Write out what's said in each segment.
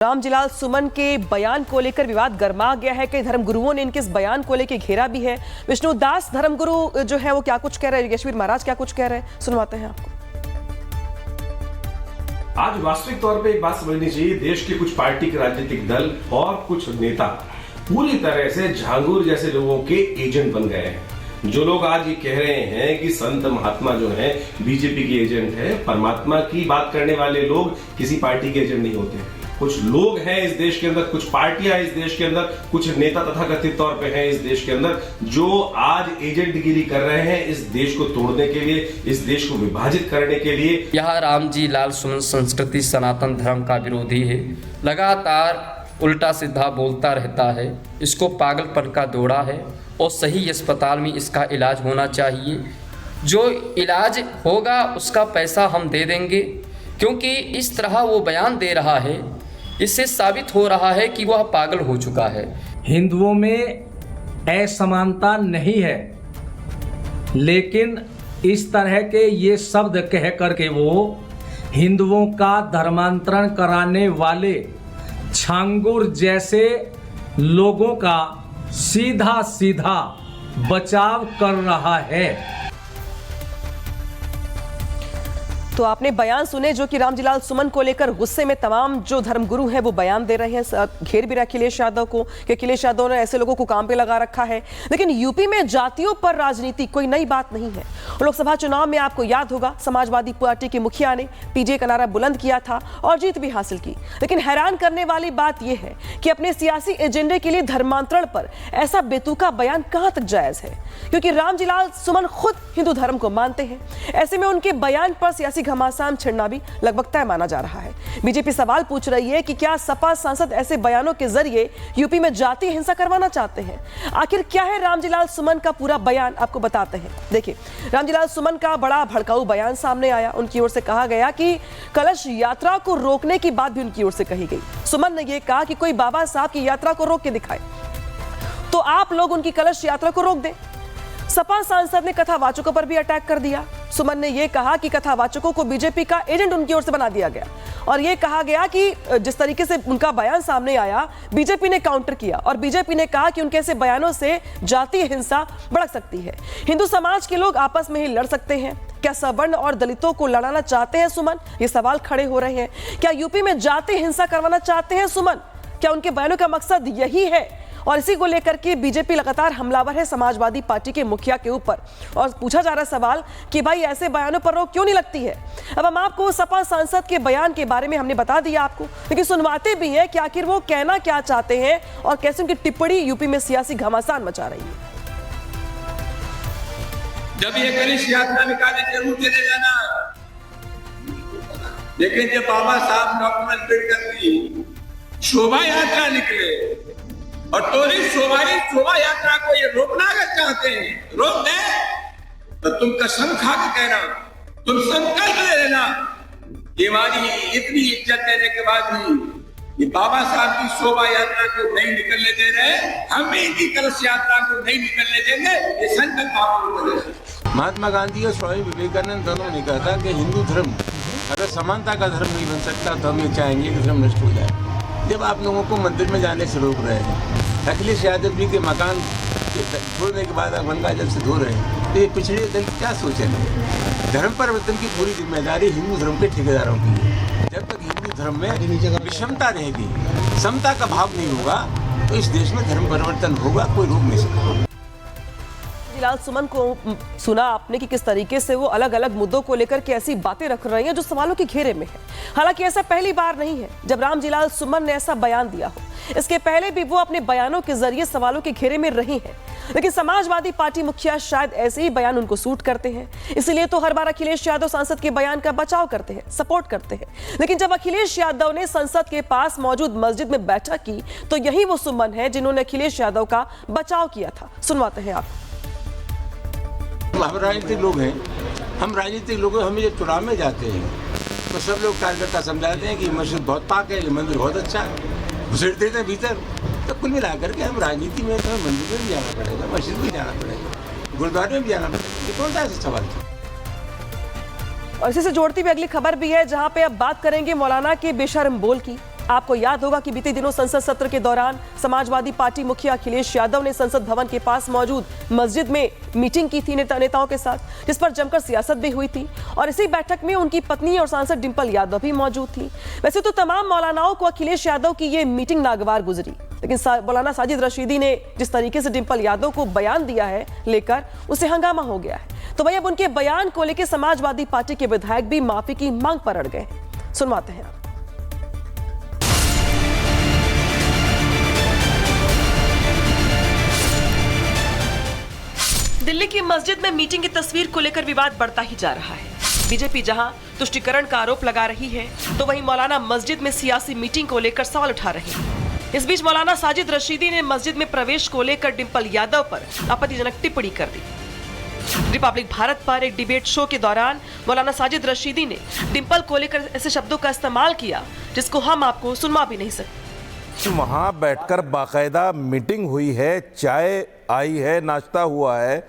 रामजिलाल सुमन के बयान को लेकर विवाद गर्मा गया है। कई धर्मगुरुओं ने इनके इस बयान को लेकर घेरा भी है। विष्णु दास धर्मगुरु जो है वो क्या कुछ कह रहे हैं, यशवीर महाराज क्या कुछ कह रहे हैं, सुनवाते हैं आपको। आज वास्तविक तौर पे एक बात समझनी चाहिए, देश के कुछ पार्टी के राजनीतिक दल और कुछ नेता पूरी तरह से झांगुर जैसे लोगों के एजेंट बन गए हैं। जो लोग आज ये कह रहे हैं कि संत महात्मा जो है बीजेपी के एजेंट है, परमात्मा की बात करने वाले लोग किसी पार्टी के एजेंट नहीं होते। कुछ लोग हैं इस देश के अंदर, कुछ पार्टियां इस देश के अंदर, कुछ नेता तथाकथित तौर पे हैं इस देश के अंदर जो आज एजेंटगिरी कर रहे हैं इस देश को तोड़ने के लिए, इस देश को विभाजित करने के लिए। यह रामजिलाल सुमन संस्कृति सनातन धर्म का विरोधी है, लगातार उल्टा सीधा बोलता रहता है। इसको पागलपन का दौरा है और सही अस्पताल में इसका इलाज होना चाहिए। जो इलाज होगा उसका पैसा हम दे देंगे, क्योंकि इस तरह वो बयान दे रहा है, इससे साबित हो रहा है कि वह पागल हो चुका है। हिंदुओं में असमानता नहीं है, लेकिन इस तरह के ये शब्द कह करके वो हिंदुओं का धर्मांतरण कराने वाले छांगुर जैसे लोगों का सीधा सीधा बचाव कर रहा है। तो आपने बयान सुने जो कि रामजिलाल सुमन को लेकर गुस्से में तमाम जो धर्मगुरु हैं वो बयान दे रहे हैं, घेर भी रहा अखिलेश यादव को कि अखिलेश यादव ने ऐसे लोगों को काम पे लगा रखा है। लेकिन यूपी में जातियों पर राजनीति कोई नई बात नहीं है। लोकसभा चुनाव में आपको याद होगा समाजवादी पार्टी के मुखिया ने पीजे का नारा बुलंद किया था और जीत भी हासिल की। लेकिन हैरान करने वाली बात यह है कि अपने सियासी एजेंडे के लिए धर्मांतरण पर ऐसा बेतुका बयान कहां तक जायज है, क्योंकि रामजिलाल सुमन खुद हिंदू धर्म को मानते हैं। ऐसे में उनके बयान पर सियासी घमासान छिड़ना भी लगभग तय माना जा रहा है। बीजेपी सवाल पूछ रही है कि क्या सपा सांसद ऐसे बयानों के जरिए यूपी में जातीय हिंसा करवाना चाहते हैं। आखिर क्या है रामजिलाल सुमन का पूरा बयान, आपको बताते हैं। देखिए, रामजिलाल सुमन का बड़ा भड़काऊ बयान सामने आया। उनकी ओर से कहा गया कि कलश यात्रा को रोकने की बात भी उनकी ओर से कही गई। सुमन ने यह कहा कि कोई बाबा साहब की यात्रा को रोक के दिखाए तो आप लोग उनकी कलश यात्रा को रोक दें। सपा सांसद ने कथावाचकों पर भी अटैक कर दिया। सुमन ने यह कहा कि कथावाचकों को बीजेपी का एजेंट उनकी ओर से बना दिया गया और यह कहा गया कि जिस तरीके से उनका बयान सामने आया बीजेपी ने काउंटर किया और बीजेपी ने कहा कि उनके ऐसे बयानों से जातीय हिंसा भड़क सकती है। हिंदू समाज के लोग आपस में ही लड़ सकते हैं। क्या सवर्ण और दलितों को लड़ाना चाहते हैं सुमन? ये सवाल खड़े हो रहे हैं। क्या यूपी में जातीय हिंसा करवाना चाहते हैं सुमन? क्या उनके बयानों का मकसद यही है? और इसी को लेकर के बीजेपी लगातार हमलावर है समाजवादी पार्टी के मुखिया के ऊपर और पूछा जा रहा है सवाल कि भाई ऐसे बयानों पर रोक क्यों नहीं लगती है। अब हम आपको सपा सांसद के बयान के बारे में हमने बता दिया आपको, लेकिन सुनवाते भी हैं कि आखिर वो कहना क्या चाहते हैं और कैसे उनकी टिप्पणी यूपी में सियासी घमासान मचा रही है। जब ये कलिश यात्रा निकाले जरूर चले जाना, लेकिन जब बाबा साहब डॉक्टर अम्बेडकर की शोभा यात्रा निकले और टोरी शोभा यात्रा को ये रोकना अगर चाहते हैं, रोक दे तो तुम कसम खा के कहना, तुम संकल्प ले लेना कि हमारी इतनी इज्जत देने के बाद भी ये बाबा साहब की शोभा यात्रा को नहीं निकलने दे रहे, हम भी इनकी कलश यात्रा को नहीं निकलने देंगे। ये संकल्प आप। महात्मा गांधी और स्वामी विवेकानंद दोनों ने कहा था कि हिंदू धर्म अगर समानता का धर्म नहीं बन सकता तो हम ये चाहेंगे कि धर्म नष्ट हो जाए। जब आप लोगों को मंदिर में जाने से रोक रहे हैं, अखिलेश यादव जी के मकान छोड़ने के बाद आप गंगा जल से धो रहे हैं, तो ये पिछड़े दल क्या सोचेंगे? धर्म परिवर्तन की पूरी जिम्मेदारी हिंदू धर्म के ठेकेदारों की है। जब तक हिंदू धर्म में विषमता रहेगी, समता का भाव नहीं होगा, तो इस देश में धर्म परिवर्तन होगा, कोई रोक नहीं सकता। रामजिलाल सुमन को सुना आपने कि किस तरीके से वो अलग अलग मुद्दों को लेकर के ऐसी बातें रख रहे हैं जो सवालों के घेरे में है। हालांकि ऐसा पहली बार नहीं है जब रामजिलाल सुमन ने ऐसा बयान दिया हो। इसके पहले भी वो अपने बयानों के जरिए सवालों के घेरे में रही हैं, लेकिन समाजवादी पार्टी मुखिया शायद ऐसे ही बयान उनको सूट करते हैं, इसीलिए तो हर बार अखिलेश यादव सांसद के बयान का बचाव करते हैं, सपोर्ट करते हैं। लेकिन जब अखिलेश यादव ने संसद के पास मौजूद मस्जिद में बैठक की तो यही वो सुमन है जिन्होंने अखिलेश यादव का बचाव किया था। सुनवाते हैं आप। हम राजनीतिक लोग हैं, हम राजनीतिक लोग हम जब चुनाव में जाते हैं तो सब लोग कार्यकर्ता समझाते हैं कि मस्जिद बहुत पाक है, ये मंदिर बहुत अच्छा है, घुसेड़ देते हैं भीतर। तो कुल मिला करके हम राजनीति में तो मंदिर में भी जाना पड़ेगा, मस्जिद में भी जाना पड़ेगा, गुरुद्वारे में भी जाना पड़ेगा। ये कौन सा ऐसा सवाल था? और इसी से जोड़ती हुई अगली खबर भी है जहां पे अब बात करेंगे मौलाना के बेशर्म बोल की। आपको याद होगा कि बीते दिनों संसद सत्र के दौरान समाजवादी पार्टी मुखिया अखिलेश यादव ने संसद भवन के पास मौजूद मस्जिद में मीटिंग की थी नेताओं के साथ, जिस पर जमकर सियासत भी हुई थी और इसी बैठक में उनकी पत्नी और सांसद डिंपल यादव भी मौजूद थी। वैसे तो तमाम मौलानाओं को अखिलेश यादव की ये मीटिंग नागवार गुजरी, लेकिन मौलाना साजिद रशीदी ने जिस तरीके से डिंपल यादव को बयान दिया है लेकर उसे हंगामा हो गया है। तो वही अब उनके बयान को लेकर समाजवादी पार्टी के विधायक भी माफी की मांग पर अड़ गए। सुनवाते हैं। दिल्ली की मस्जिद में मीटिंग की तस्वीर को लेकर विवाद बढ़ता ही जा रहा है। बीजेपी जहां तुष्टीकरण का आरोप लगा रही है, तो वहीं मौलाना मस्जिद में सियासी मीटिंग को लेकर सवाल उठा रहे हैं। इस बीच मौलाना साजिद रशीदी ने मस्जिद में प्रवेश को लेकर डिंपल यादव पर आपत्तिजनक टिप्पणी कर दी। रिपब्लिक भारत पर एक डिबेट शो के दौरान मौलाना साजिद रशीदी ने डिंपल को लेकर ऐसे शब्दों का इस्तेमाल किया जिसको हम आपको सुनवा भी नहीं सकते। वहाँ बैठकर बाकायदा मीटिंग हुई है, चाय आई है, नाश्ता हुआ है,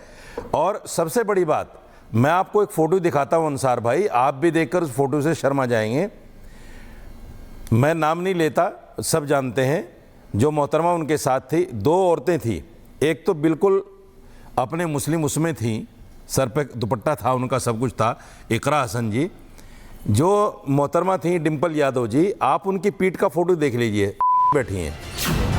और सबसे बड़ी बात, मैं आपको एक फोटो दिखाता हूं अंसार भाई, आप भी देखकर उस फोटो से शर्मा जाएंगे। मैं नाम नहीं लेता, सब जानते हैं। जो मोहतरमा उनके साथ थी, दो औरतें थी, एक तो बिल्कुल अपने मुस्लिम उसमें थी, सर पे दुपट्टा था उनका, सब कुछ था, इकरा हसन जी। जो मोहतरमा थी डिंपल यादव जी, आप उनकी पीठ का फोटो देख लीजिए, बैठी हैं।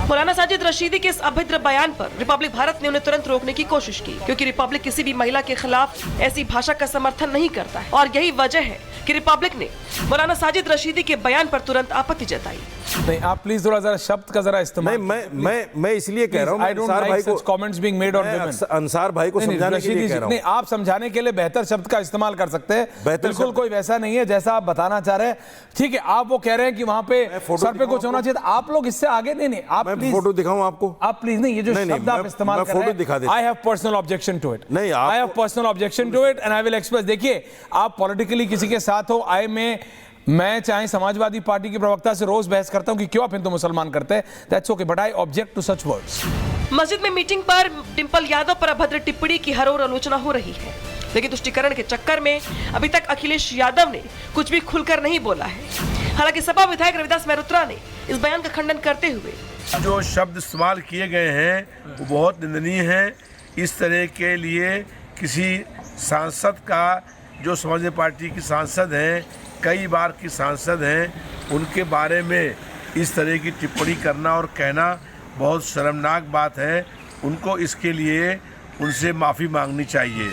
मौलाना साजिद रशीदी के इस अभद्र बयान पर रिपब्लिक भारत ने उन्हें तुरंत रोकने की कोशिश की, क्योंकि रिपब्लिक किसी भी महिला के खिलाफ ऐसी भाषा का समर्थन नहीं करता है और यही वजह है कि रिपब्लिक ने मौलाना साजिद रशीदी के बयान पर तुरंत आपत्ति जताई। नहीं, आप प्लीज थोड़ा जरा शब्द का जरा इस्तेमाल। मैं इसलिए कह रहा हूं, अंसार भाई को comments being made on women, Ansar भाई को समझाने के लिए कह रहा हूं। नहीं, आप समझाने के लिए बेहतर शब्द का इस्तेमाल कर सकते हैं, बिल्कुल कोई वैसा नहीं है जैसा आप बताना चाह रहे हैं। ठीक है, आप वो कह रहे हैं कि वहां पे सर पे कुछ होना चाहिए, आप लोग इससे आगे नहीं, आप मैं फोटो दिखाऊं आपको? आप प्लीज नहीं, ये जो शब्द आप इस्तेमाल कर रहे हैं, I have personal objection to it. नहीं, I have personal objection to it and I will express. देखिए, आप पॉलिटिकली किसी के साथ हो, मैं चाहे समाजवादी पार्टी के प्रवक्ता से रोज बहस करता हूं कि क्यों आप हिंदू मुसलमान करते हैं, that's okay, but I object to such words. मस्जिद में मीटिंग पर डिंपल यादव पर अभद्र टिप्पणी की हर ओर आलोचना हो रही है, लेकिन तुष्टीकरण के चक्कर में अभी तक अखिलेश यादव ने कुछ भी खुलकर नहीं बोला है। हालांकि सपा विधायक रविदास मेहरोत्रा ने इस बयान का खंडन करते हुए जो शब्द इस्तेमाल किए गए हैं वो बहुत निंदनीय है। इस तरह के लिए किसी सांसद का, जो समाजवादी पार्टी की सांसद हैं, कई बार की सांसद हैं, उनके बारे में इस तरह की टिप्पणी करना और कहना बहुत शर्मनाक बात है। उनको इसके लिए उनसे माफ़ी मांगनी चाहिए।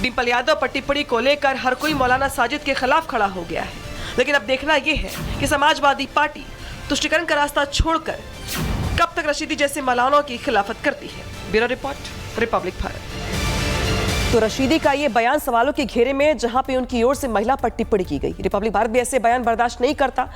डिंपल यादव पर टिप्पणी को लेकर हर कोई मौलाना साजिद के खिलाफ खड़ा हो गया है, लेकिन अब देखना यह है कि समाजवादी पार्टी तुष्टीकरण का रास्ता छोड़कर कब तक रशीदी जैसे मौलानाओं की खिलाफत करती है। Bureau report, Republic Bharat. तो रशीदी का ये बयान सवालों के घेरे में, जहां पे उनकी ओर से महिला पर टिप्पणी की गई। रिपब्लिक भारत भी ऐसे बयान बर्दाश्त नहीं करता।